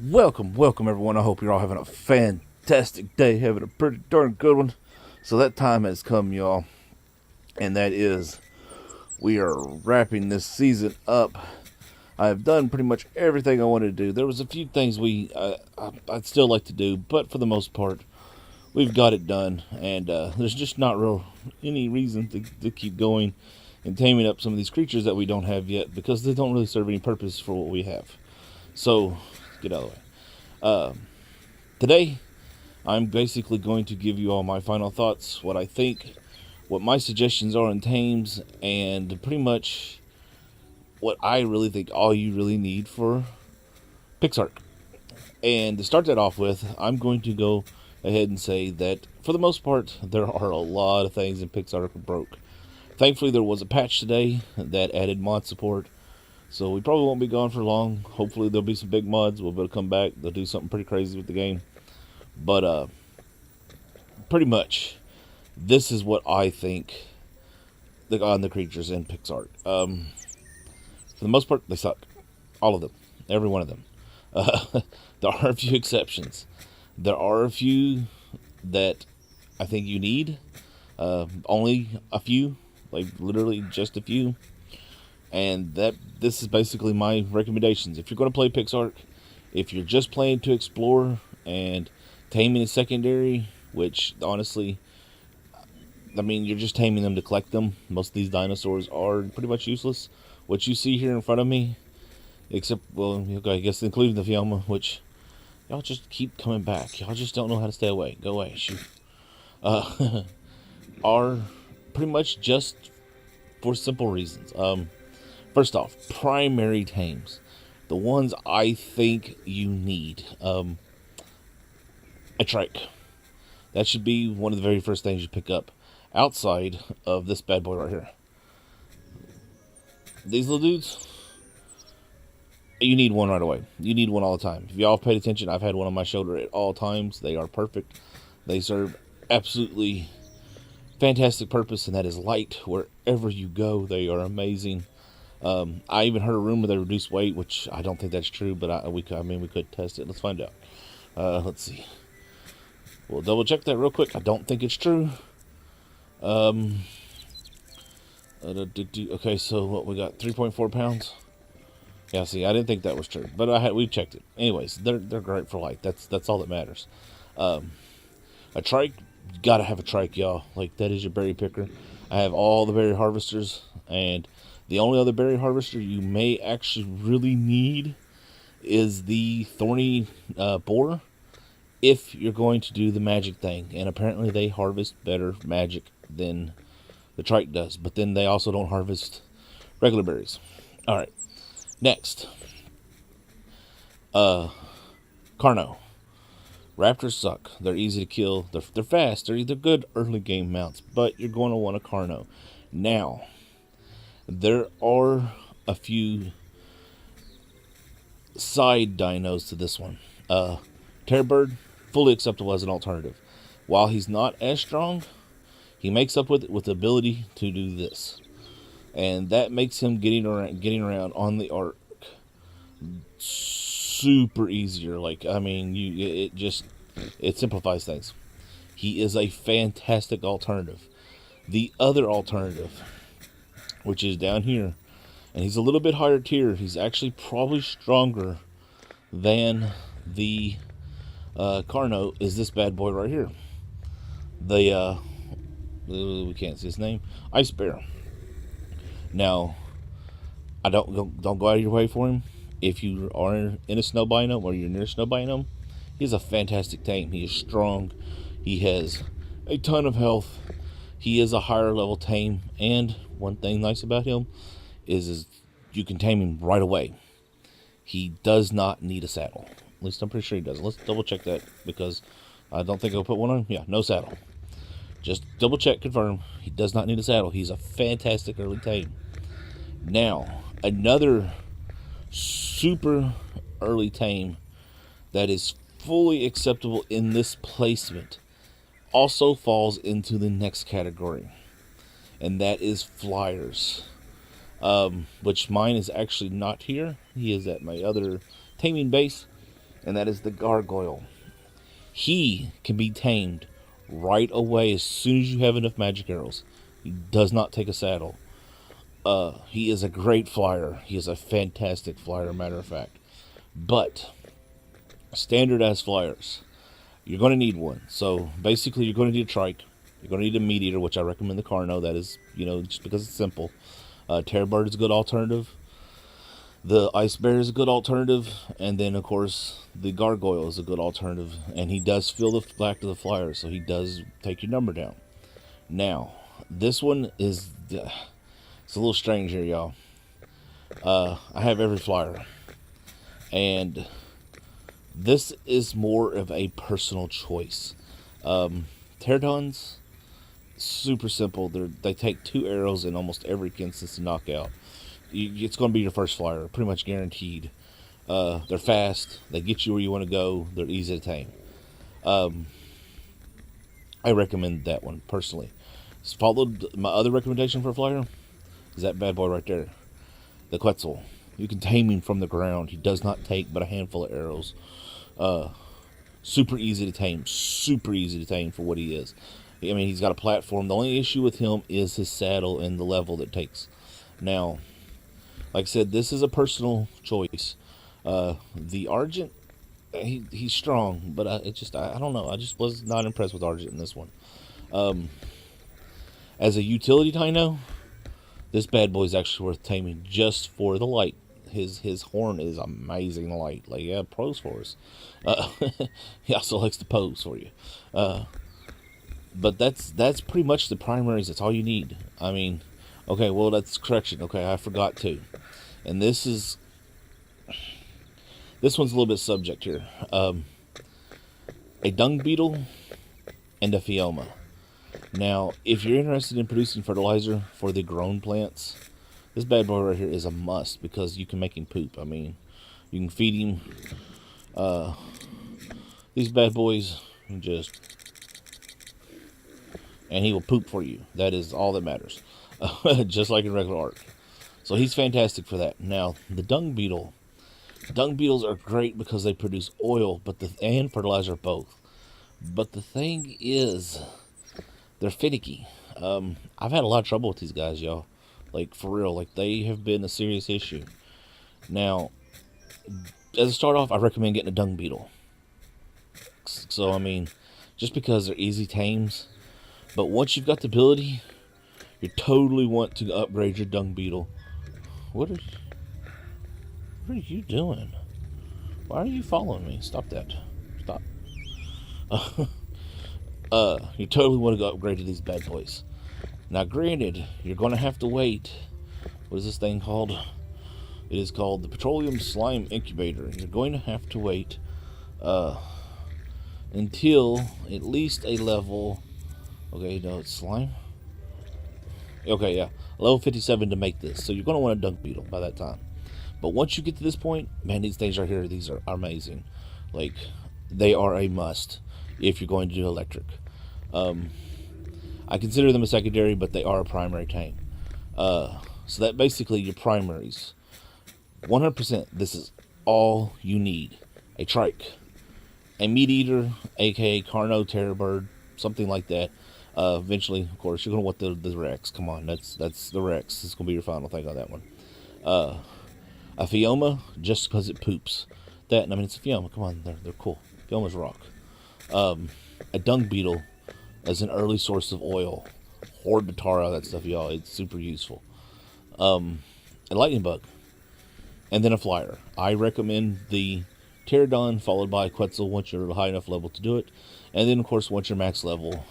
Welcome everyone. I hope you're all having a fantastic day, having a pretty darn good one. So that time has come, y'all, and that is we are wrapping this season up. I've done pretty much everything I wanted to do. There was a few things I'd still like to do, but for the most part, we've got it done, and there's just not real any reason to keep going and taming up some of these creatures that we don't have yet because they don't really serve any purpose for what we have. So, get out of the way. Today, I'm basically going to give you all my final thoughts, what I think, what my suggestions are in tames, and pretty much what I really think all you really need for PixArk. And to start that off with, I'm going to go ahead and say that for the most part, there are a lot of things in PixArk broke. Thankfully, there was a patch today that added mod support, so we probably won't be gone for long. Hopefully there'll be some big mods. We'll be able to come back. They'll do something pretty crazy with the game. But pretty much, this is what I think on the creatures in PixArk. For the most part, they suck. All of them. Every one of them. There are a few exceptions. There are a few that I think you need. Only a few. Like, literally just a few. And this is basically my recommendations. If you're going to play PixArk, if you're just playing to explore and taming is secondary, which honestly, I mean, you're just taming them to collect them. Most of these dinosaurs are pretty much useless. What you see here in front of me, except, well, I guess including the Fiamma, which y'all just keep coming back. Y'all just don't know how to stay away. Go away, shoot. Are pretty much just for simple reasons. First off, primary tames. The ones I think you need. A trike. That should be one of the very first things you pick up outside of this bad boy right here. These little dudes, you need one right away. You need one all the time. If y'all have paid attention, I've had one on my shoulder at all times. They are perfect. They serve absolutely fantastic purpose, and that is light wherever you go. They are amazing. I even heard a rumor they reduce weight, which I don't think that's true, but we could test it. Let's find out. Let's see. We'll double check that real quick. I don't think it's true. Okay, so what we got? 3.4 pounds. Yeah, see, I didn't think that was true, but we checked it. Anyways, they're great for light. That's all that matters. A trike, you gotta have a trike, y'all. Like, that is your berry picker. I have all the berry harvesters, and the only other berry harvester you may actually really need is the thorny boar if you're going to do the magic thing. And apparently they harvest better magic than the trike does. But then they also don't harvest regular berries. Alright, next. Carno. Raptors suck. They're easy to kill. They're fast. They're good early game mounts. But you're going to want a Carno. Now, there are a few side dinos to this one. Terrorbird, fully acceptable as an alternative. While he's not as strong, he makes up with the ability to do this. And that makes him getting around on the arc super easier. Like, I mean, it simplifies things. He is a fantastic alternative. The other alternative, which is down here, and he's a little bit higher tier. He's actually probably stronger than the Carno, is this bad boy right here. We can't see his name. Ice Bear. Now, I don't go out of your way for him. If you are in a snow biome or you're near a snow biome, he's a fantastic tame. He is strong. He has a ton of health. He is a higher level tame, and one thing nice about him is you can tame him right away. He does not need a saddle. At least I'm pretty sure he doesn't. Let's double check that, because I don't think I'll put one on. Yeah, no saddle. Just double check, confirm. He does not need a saddle. He's a fantastic early tame. Now, another super early tame that is fully acceptable in this placement also falls into the next category, and that is flyers, which mine is actually not here. He is at my other taming base, and that is the gargoyle. He can be tamed right away as soon as you have enough magic arrows. He does not take a saddle. He is a great flyer. He is a fantastic flyer, matter of fact. But standard as flyers, you're going to need one. So basically, you're going to need a trike. You're going to need a meat eater, which I recommend the Carno. That is, just because it's simple. Terror Bird is a good alternative. The Ice Bear is a good alternative. And then, of course, the Gargoyle is a good alternative. And he does feel the back of the flyer, so he does take your number down. Now, this one is... it's a little strange here, y'all. I have every flyer. And this is more of a personal choice. Pterodons, super simple. They take 2 arrows in almost every instance to knock out. It's going to be your first flyer, pretty much guaranteed. They're fast. They get you where you want to go. They're easy to tame. I recommend that one, personally. Followed my other recommendation for a flyer is that bad boy right there, the Quetzal. You can tame him from the ground. He does not take but a handful of arrows. Super easy to tame. Super easy to tame for what he is. I mean, he's got a platform. The only issue with him is his saddle and the level that takes. Now, like I said, this is a personal choice. The Argent, he's strong, but I don't know. I just was not impressed with Argent in this one. As a utility dino, this bad boy is actually worth taming just for the light. His horn is amazing light. Like, yeah, pros for us. He also likes to pose for you. But that's pretty much the primaries. That's all you need. I mean, okay, well, that's correction. Okay, I forgot to. And this one's a little bit subject here. A dung beetle and a Phioma. Now, if you're interested in producing fertilizer for the grown plants, this bad boy right here is a must because you can make him poop. I mean, you can feed him. These bad boys and he will poop for you. That is all that matters. Just like in regular art. So he's fantastic for that. Now, the dung beetle. Dung beetles are great because they produce oil, and fertilizer both. But the thing is, they're finicky. I've had a lot of trouble with these guys, y'all. Like, for real. Like, they have been a serious issue. Now, as a start off, I recommend getting a dung beetle. So, I mean, just because they're easy tames. But once you've got the ability, you totally want to upgrade your dung beetle. What are you doing? Why are you following me? Stop that. Stop. You totally want to go upgrade to these bad boys. Now, granted, you're going to have to wait. What is this thing called? It is called the Petroleum Slime Incubator. You're going to have to wait until at least a level... Okay, no, it's slime. Okay, yeah. Level 57 to make this. So you're going to want a dung beetle by that time. But once you get to this point, man, these things right here, these are amazing. Like, they are a must if you're going to do electric. I consider them a secondary, but they are a primary tame. So that basically your primaries. 100%, this is all you need. A trike, a meat eater, aka Carno, Terror Bird, something like that. Eventually, of course, you're going to want the Rex. Come on, that's the Rex. This is going to be your final thing on that one. A Phioma, just because it poops. I mean, it's a Phioma. Come on, they're cool. Phiomas rock. A dung beetle as an early source of oil. Hoard the tar out of that stuff, y'all. It's super useful. A lightning bug. And then a flyer. I recommend the Pterodon followed by Quetzal once you're at a high enough level to do it. And then, of course, once you're max level,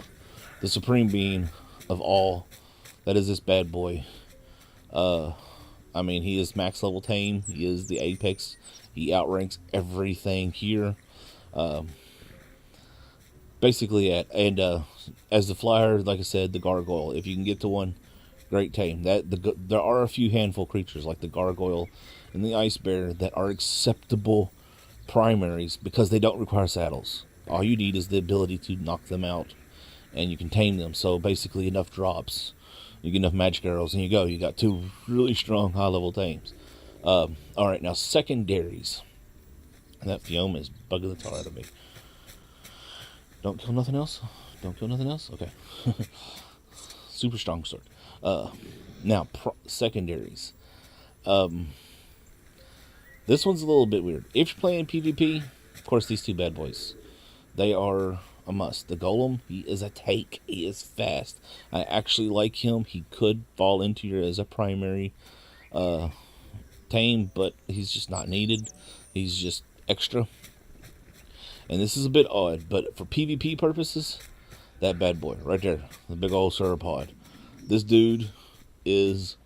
the supreme being of all, that is this bad boy. I mean, he is max level tame. He is the apex. He outranks everything here. Basically, as the flyer, like I said, the gargoyle. If you can get to one, great tame. There are a few handful creatures like the gargoyle and the ice bear that are acceptable primaries because they don't require saddles. All you need is the ability to knock them out, and you can tame them. So basically, enough drops, you get enough magic arrows, and you go. You got 2 really strong high-level tames. All right, now secondaries. And that Fiome is bugging the tar out of me. Don't kill nothing else? Don't kill nothing else? Okay. Super strong sword. Now, secondaries. This one's a little bit weird. If you're playing PvP, of course, these two bad boys, they are a must. The Golem, he is a take. He is fast. I actually like him. He could fall into your as a primary tame, but he's just not needed. He's just extra. And this is a bit odd, but for PvP purposes, that bad boy right there, the big old sauropod. This dude is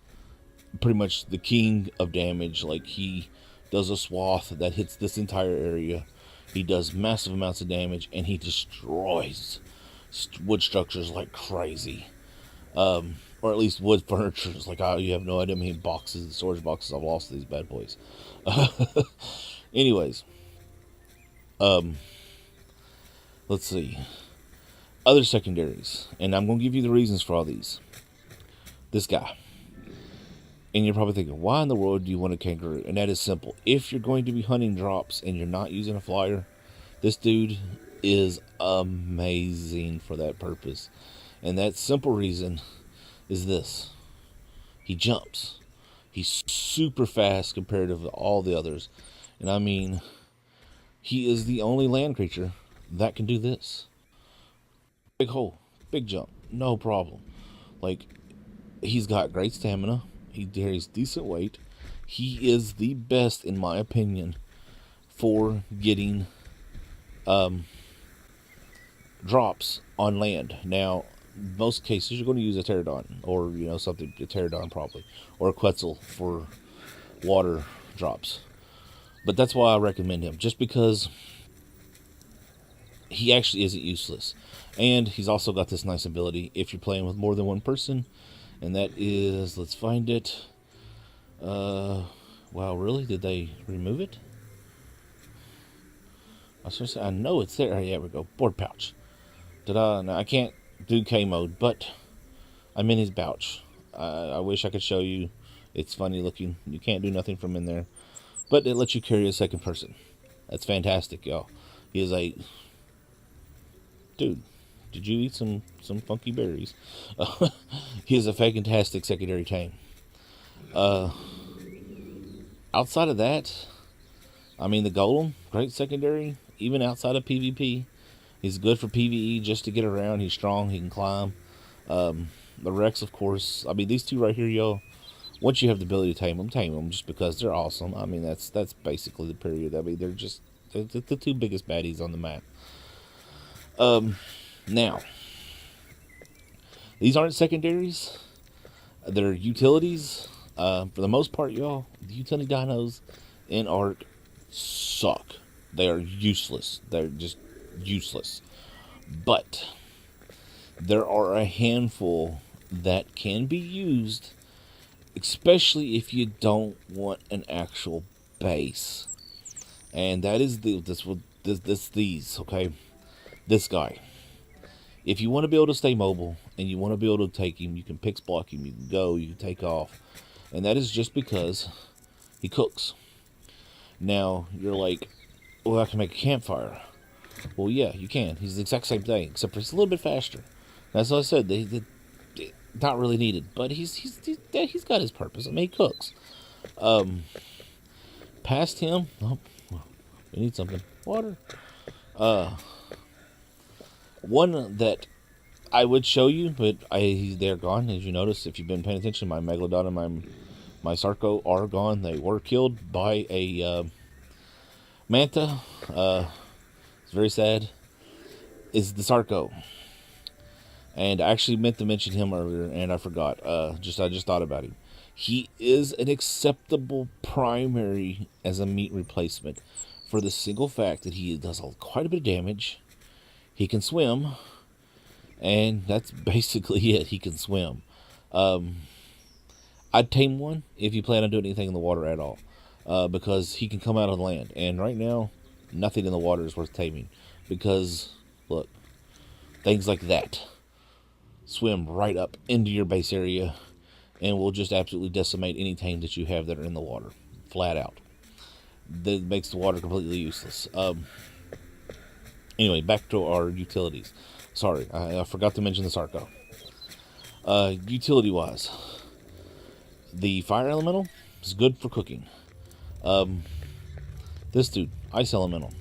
pretty much the king of damage. Like, he does a swath that hits this entire area. He does massive amounts of damage, and he destroys wood structures like crazy. Or at least wood furniture. It's like, oh, you have no idea how many boxes, storage boxes I've lost to these bad boys. Anyways. Let's see. Other secondaries. And I'm going to give you the reasons for all these. This guy. And you're probably thinking, why in the world do you want a kangaroo? And that is simple. If you're going to be hunting drops and you're not using a flyer, this dude is amazing for that purpose. And that simple reason is this. He jumps. He's super fast compared to all the others. And I mean, he is the only land creature that can do this. Big hole, big jump, no problem. Like, he's got great stamina. He carries decent weight. He is the best, in my opinion, for getting drops on land. Now, most cases you're going to use a pterodon, or something, a pterodon probably, or a quetzal for water drops. But that's why I recommend him, just because he actually isn't useless. And he's also got this nice ability if you're playing with more than one person, and that is, let's find it. Wow, really? Did they remove it? I know it's there. Yeah, we go. Board pouch. Ta-da. Now, I can't do K mode, but I'm in his pouch. I wish I could show you. It's funny looking. You can't do nothing from in there. But it lets you carry a second person. That's fantastic, y'all. He is a... Dude, did you eat some funky berries? He is a fantastic secondary tame. Outside of that, I mean, the Golem, great secondary. Even outside of PvP, he's good for PvE just to get around. He's strong. He can climb. The Rex, of course. I mean, these two right here, y'all. Once you have the ability to tame them just because they're awesome. I mean, that's basically the period. I mean, they're the two biggest baddies on the map. Now, these aren't secondaries. They're utilities. For the most part, y'all, the utility dinos in Ark suck. They are useless. They're just useless. But there are a handful that can be used, especially if you don't want an actual base. And that is these, okay? This guy. If you want to be able to stay mobile and you want to be able to take him, you can pix block him, you can go, you can take off. And that is just because he cooks. Now, you're like, well, I can make a campfire. Well, yeah, you can. He's the exact same thing, except for he's a little bit faster. That's what I said. They not really needed, but he's got his purpose. I mean, he cooks. Past him, oh, we need something. Water. One that I would show you, but they're gone, as you notice if you've been paying attention. My Megalodon and my Sarco are gone. They were killed by a manta. It's very sad. Is the Sarco. And I actually meant to mention him earlier, and I forgot. I just thought about him. He is an acceptable primary as a meat replacement for the single fact that he does quite a bit of damage. He can swim, and that's basically it. He can swim. I'd tame one if you plan on doing anything in the water at all, because he can come out on land. And right now, nothing in the water is worth taming, because, look, things like that swim right up into your base area and will just absolutely decimate any tame that you have that are in the water, flat out. that makes the water completely useless. Anyway, back to our utilities. Sorry, I forgot to mention the Sarco. Utility-wise, the fire elemental is good for cooking. This dude, ice elemental,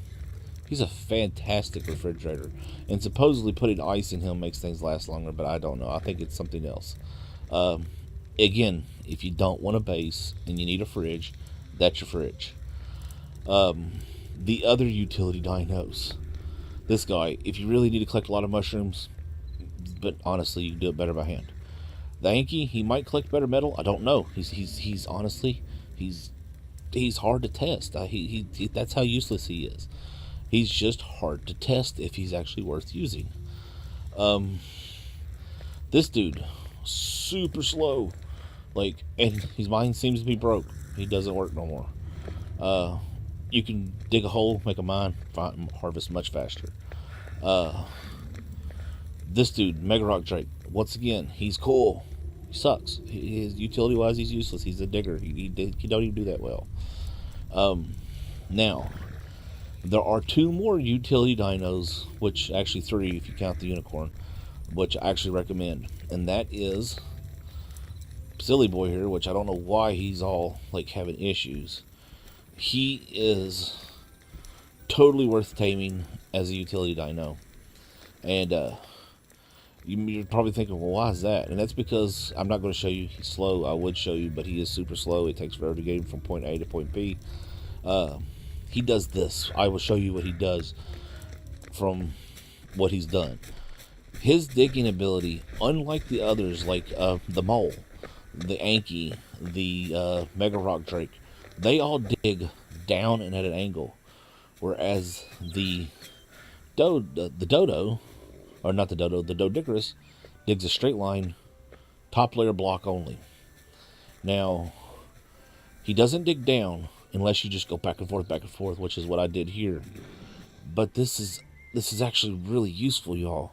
he's a fantastic refrigerator, and supposedly putting ice in him makes things last longer, but I don't know. I think it's something else. Again, if you don't want a base and you need a fridge, that's your fridge. The other utility dinos. This guy, if you really need to collect a lot of mushrooms, but honestly, you can do it better by hand. The Anki, he might collect better metal. I don't know. He's honestly, he's hard to test. He that's how useless he is. He's just hard to test if he's actually worth using. This dude, super slow. And his mind seems to be broke. He doesn't work no more. You can dig a hole, make a mine, harvest much faster. This dude, Mega Rock Drake, once again, he's cool. He sucks. His utility-wise, he's useless. He's a digger. He don't even do that well. Now, there are 2 more utility dinos, which actually 3 if you count the unicorn, which I actually recommend. And that is Silly Boy here, which I don't know why he's all having issues. He is totally worth taming as a utility dino. And you're probably thinking, well, why is that? And that's because I'm not going to show you he's slow. I would show you, but he is super slow. It takes forever to get him from point A to point B. He does this. I will show you what he does from what he's done. His digging ability, unlike the others, like the Mole, the Anki, the Mega Rock Drake, they all dig down and at an angle. Whereas the Dodo, or not the Dodo, the Doedicurus, digs a straight line, top layer block only. Now, he doesn't dig down unless you just go back and forth, which is what I did here. But this is actually really useful, y'all.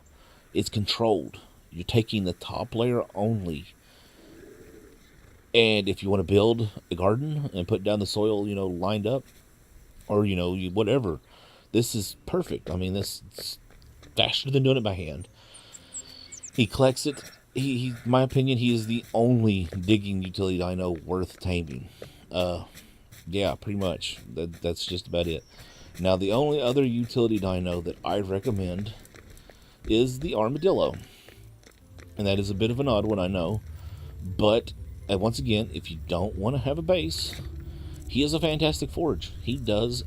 It's controlled. You're taking the top layer only. And if you want to build a garden and put down the soil, lined up, or, whatever, this is perfect. I mean, this is faster than doing it by hand. He collects it. In my opinion, he is the only digging utility dino worth taming. Yeah, pretty much. That's just about it. Now, the only other utility dino that I recommend is the armadillo. And that is a bit of an odd one, I know. But, once again, if you don't want to have a base, he is a fantastic forge. He does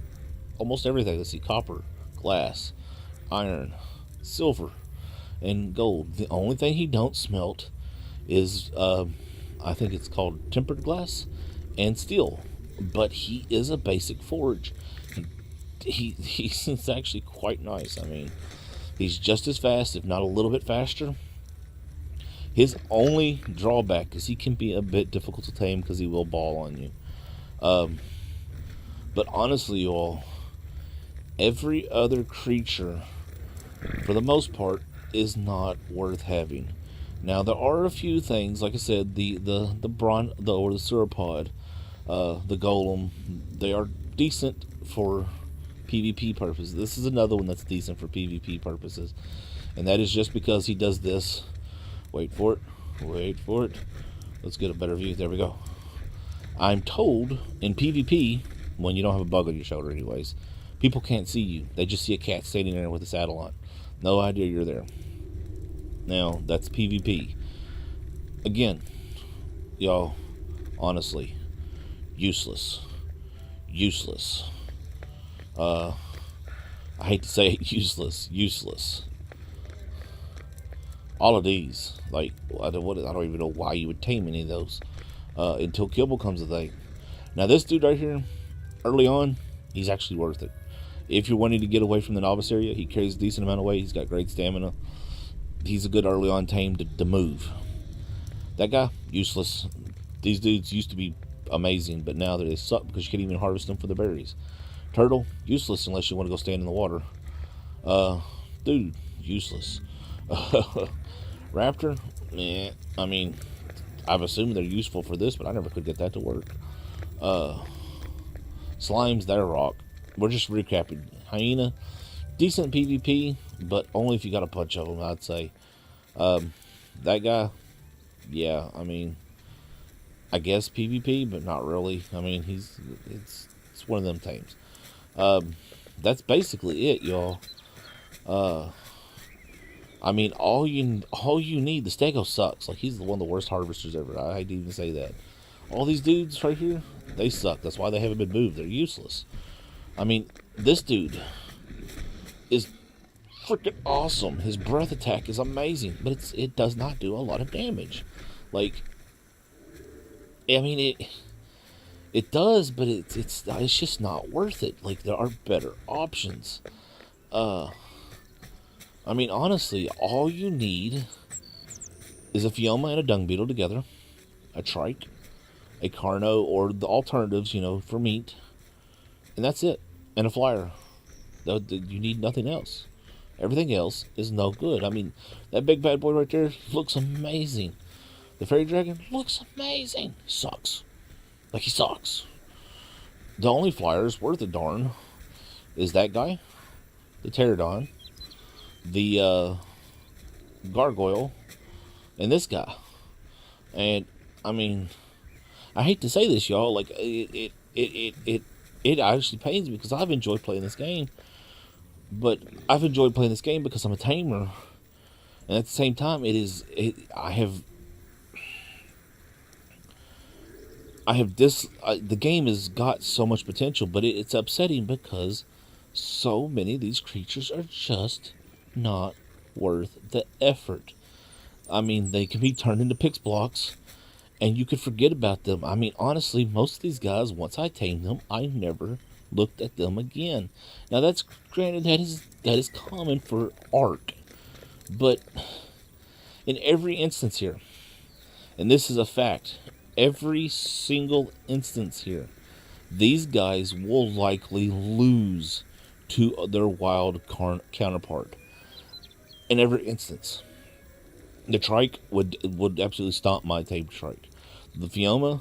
almost everything. Let's see, copper, glass, iron, silver, and gold. The only thing he don't smelt is, I think it's called tempered glass and steel. But he is a basic forge. He's actually quite nice. I mean, he's just as fast, if not a little bit faster. His only drawback is he can be a bit difficult to tame because he will ball on you. But honestly, y'all, every other creature, for the most part, is not worth having. Now, there are a few things, like I said, the sauropod, the golem, they are decent for PvP purposes. This is another one that's decent for PvP purposes. And that is just because he does this. Wait for it. Let's get a better view. There we go. I'm told in PvP, when you don't have a bug on your shoulder anyways, people can't see you. They just see a cat standing there with a saddle on. No idea you're there. Now, that's PvP. Again, y'all, honestly, useless. I hate to say it, useless. All of these, I don't even know why you would tame any of those until Kibble comes a thing. Now, this dude right here, early on, he's actually worth it. If you're wanting to get away from the novice area, he carries a decent amount of weight. He's got great stamina. He's a good early on tame to move. That guy, useless. These dudes used to be amazing, but now they suck because you can't even harvest them for the berries. Turtle, useless unless you want to go stand in the water. Dude, useless. Raptor, I mean, I've assumed they're useful for this, but I never could get that to work. Slimes, they're rock. We're just recapping. Hyena, decent PvP, but only if you got a bunch of them, I'd say. That guy, yeah, I mean, I guess PvP, but not really. I mean, it's one of them tames. That's basically it, y'all. I mean, all you need. The Stego sucks. Like, he's one of the worst harvesters ever. I hate to even say that. All these dudes right here, they suck. That's why they haven't been moved. They're useless. I mean, this dude is freaking awesome. His breath attack is amazing, but it does not do a lot of damage. Like, I mean, it does, but it's just not worth it. Like, there are better options. I mean, honestly, all you need is a Fioma and a Dung Beetle together, a Trike, a Carno, or the alternatives, for meat, and that's it, and a Flyer. You need nothing else. Everything else is no good. I mean, that big bad boy right there looks amazing. The Fairy Dragon looks amazing. Sucks. Like, he sucks. The only Flyers worth a darn is that guy, the Pterodon, the Gargoyle, and this guy. And I mean, I hate to say this, y'all. Like, it actually pains me because I've enjoyed playing this game. But I've enjoyed playing this game because I'm a tamer, and at the same time, the game has got so much potential, but it's upsetting because so many of these creatures are just not worth the effort. I mean, they can be turned into Pix blocks, and you could forget about them. I mean, honestly, most of these guys, once I tamed them, I never looked at them again. Now, that's granted, that is common for Ark, but in every instance here, and this is a fact, every single instance here, these guys will likely lose to their wild counterpart. In every instance, the Trike would absolutely stomp my tamed Trike. The Fioma,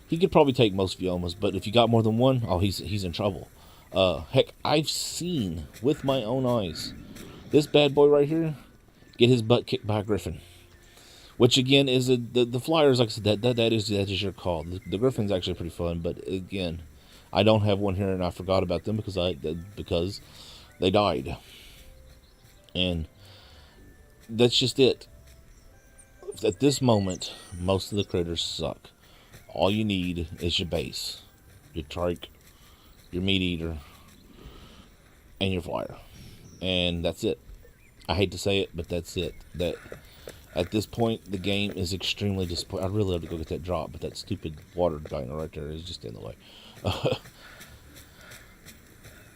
he could probably take most Fiomas, but if you got more than one, oh, he's in trouble. Heck, I've seen with my own eyes this bad boy right here get his butt kicked by a Griffin, which again is the Flyers. Like I said, that is your call. The Griffin's actually pretty fun, but again, I don't have one here, and I forgot about them because they died, and that's just it. At this moment, most of the critters suck. All you need is your base, your Trike, your Meat Eater, and your Flyer. And that's it. I hate to say it, but that's it. That at this point, the game is extremely disappointing. I'd really love to go get that drop, but that stupid water dino right there is just in the way.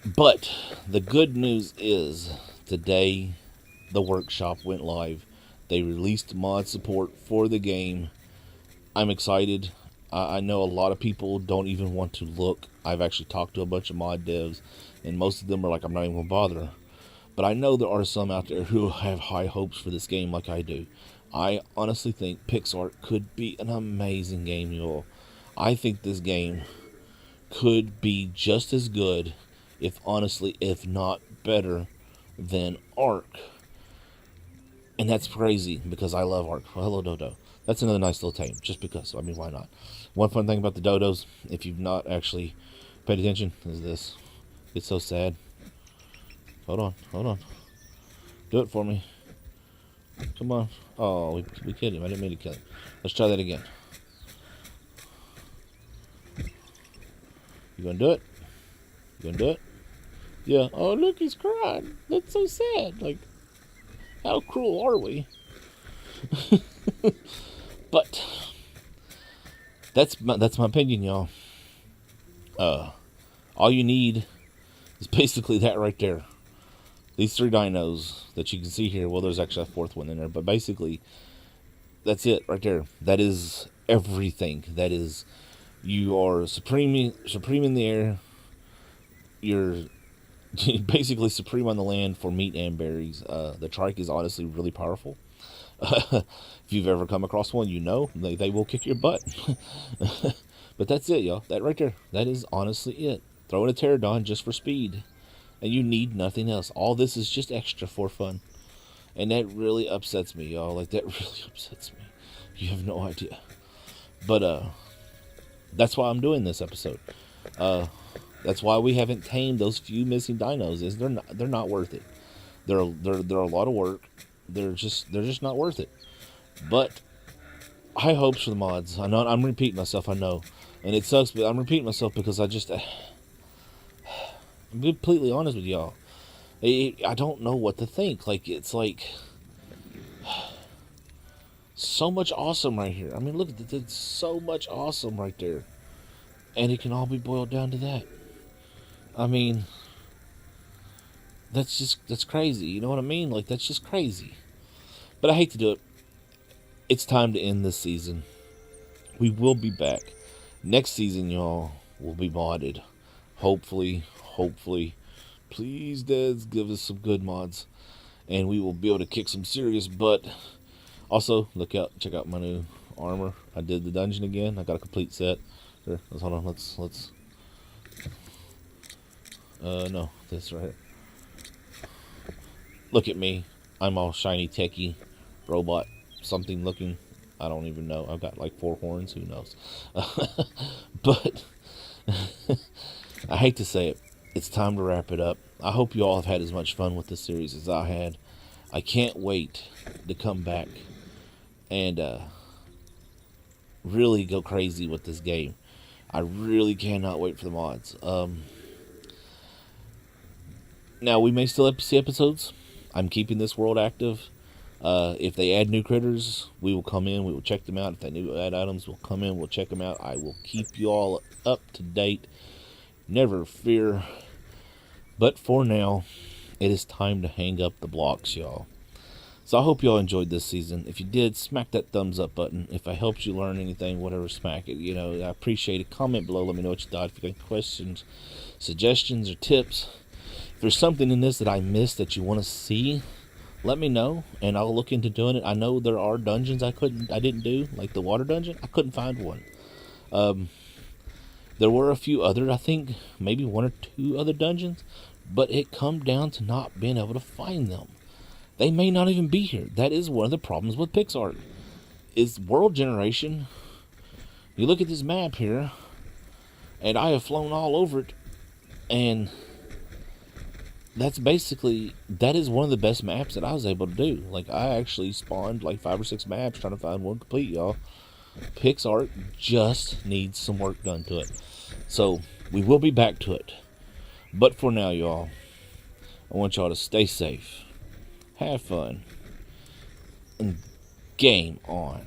But the good news is, today, the workshop went live. They released mod support for the game. I'm excited. I know a lot of people don't even want to look. I've actually talked to a bunch of mod devs, and most of them are like, I'm not even going to bother. But I know there are some out there who have high hopes for this game like I do. I honestly think PixArk could be an amazing game, y'all. I think this game could be just as good, if not better, than Ark. And that's crazy, because I love Ark. Well, hello, Dodo. That's another nice little tame, just because. I mean, why not? One fun thing about the dodos, if you've not actually paid attention, is this. It's so sad. Hold on. Do it for me. Come on. Oh, we killed him. I didn't mean to kill him. Let's try that again. You gonna do it? Yeah. Oh, look, he's crying. That's so sad. Like, how cruel are we? But that's my opinion, y'all. All you need is basically that right there. These 3 dinos that you can see here. Well, there's actually a 4th one in there, but basically, that's it right there. That is everything. That is, you are supreme in the air. You're basically supreme on the land for meat and berries. The Trike is honestly really powerful. If you've ever come across one, you know they will kick your butt. But that's it, y'all. That right there. That is honestly it. throw in a pterodon just for speed, and you need nothing else. All this is just extra for fun, and that really upsets me, y'all. Like, that really upsets me. You have no idea. But that's why I'm doing this episode. That's why we haven't tamed those few missing dinos. Is they're not worth it. They're a lot of work. They're just not worth it. But high hopes for the mods. I know I'm repeating myself. I know, and it sucks. But I'm repeating myself because I'm completely honest with y'all. I don't know what to think. Like, it's like so much awesome right here. I mean, look, it's so much awesome right there, and it can all be boiled down to that. I mean, that's crazy. You know what I mean? Like, that's just crazy. But I hate to do it. It's time to end this season. We will be back. Next season, y'all, will be modded. Hopefully. Please, Dads, give us some good mods. And we will be able to kick some serious butt. Also, check out my new armor. I did the dungeon again. I got a complete set. Here, hold on, let's no, this right here. Look at me. I'm all shiny, techie, robot, something looking. I don't even know. I've got like 4 horns. Who knows? But I hate to say it. It's time to wrap it up. I hope you all have had as much fun with this series as I had. I can't wait to come back and really go crazy with this game. I really cannot wait for the mods. Now, we may still see episodes. I'm keeping this world active. If they add new critters, we will come in. We will check them out. If they add items, we'll come in. We'll check them out. I will keep you all up to date. Never fear. But for now, it is time to hang up the blocks, y'all. So I hope y'all enjoyed this season. If you did, smack that thumbs up button. If I helped you learn anything, whatever, smack it. You know, I appreciate it. Comment below. Let me know what you thought. If you got questions, suggestions, or tips. If there's something in this that I missed that you want to see, let me know, and I'll look into doing it. I know there are dungeons I didn't do, like the water dungeon. I couldn't find one. There were a few other, I think, maybe 1 or 2 other dungeons, but it come down to not being able to find them. They may not even be here. That is one of the problems with PixArk, is world generation. You look at this map here, and I have flown all over it, and that is one of the best maps that I was able to do. Like, I actually spawned like 5 or 6 maps trying to find one complete, y'all. PixArk just needs some work done to it. So, we will be back to it. But for now, y'all, I want y'all to stay safe, have fun, and game on.